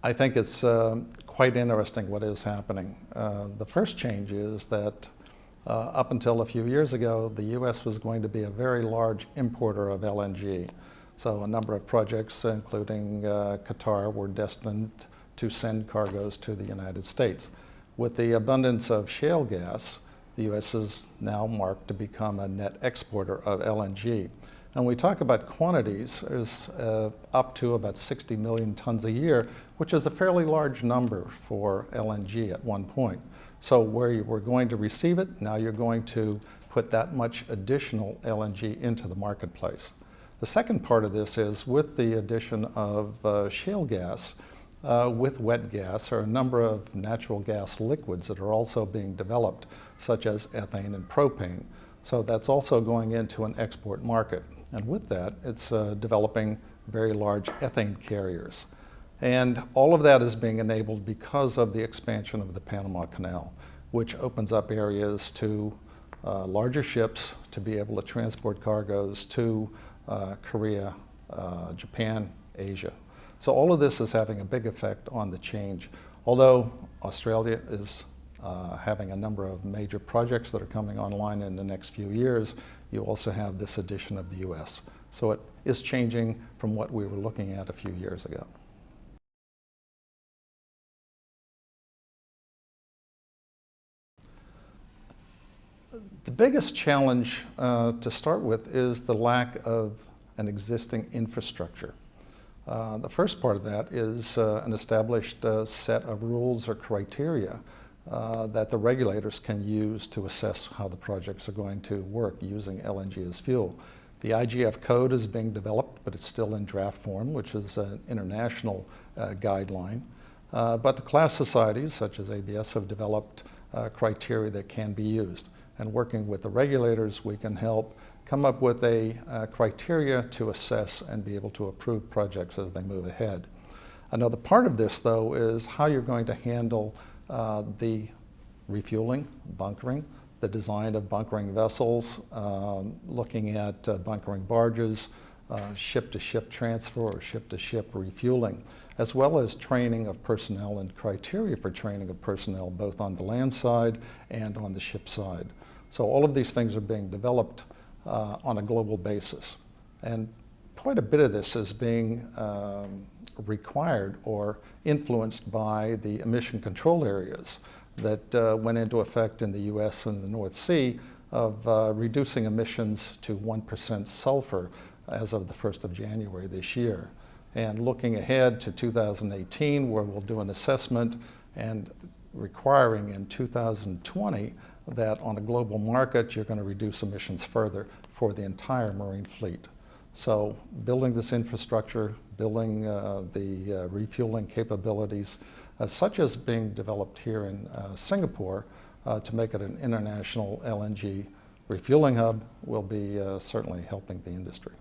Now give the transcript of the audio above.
I think it's quite interesting what is happening. The first change is that up until a few years ago, the U.S. was going to be a very large importer of LNG. So a number of projects, including Qatar, were destined to send cargoes to the United States. With the abundance of shale gas, the U.S. is now marked to become a net exporter of LNG. And we talk about quantities, there's up to about 60 million tons a year, which is a fairly large number for LNG at one point. So where you were going to receive it, now you're going to put that much additional LNG into the marketplace. The second part of this is with the addition of shale gas, with wet gas are a number of natural gas liquids that are also being developed, such as ethane and propane. So that's also going into an export market. And with that, it's developing very large ethane carriers. And all of that is being enabled because of the expansion of the Panama Canal, which opens up areas to larger ships to be able to transport cargoes to Korea, Japan, Asia. So all of this is having a big effect on the change. Although Australia is having a number of major projects that are coming online in the next few years, you also have this addition of the U.S. So it is changing from what we were looking at a few years ago. The biggest challenge to start with is the lack of an existing infrastructure. The first part of that is an established set of rules or criteria that the regulators can use to assess how the projects are going to work using LNG as fuel. The IGF code is being developed, but it's still in draft form, which is an international guideline. But the class societies, such as ABS, have developed criteria that can be used. And working with the regulators, we can help come up with a criteria to assess and be able to approve projects as they move ahead. Another part of this, though, is how you're going to handle the refueling, bunkering, the design of bunkering vessels, looking at bunkering barges, ship-to-ship transfer or ship-to-ship refueling, as well as training of personnel and criteria for training of personnel both on the land side and on the ship side. So all of these things are being developed on a global basis. And quite a bit of this is being required or influenced by the emission control areas that went into effect in the U.S. and the North Sea of reducing emissions to 1% sulfur as of the 1st of January this year. And looking ahead to 2018, where we'll do an assessment and requiring in 2020 that on a global market, you're going to reduce emissions further for the entire marine fleet. So building this infrastructure, building the refueling capabilities, such as being developed here in Singapore to make it an international LNG refueling hub will be certainly helping the industry.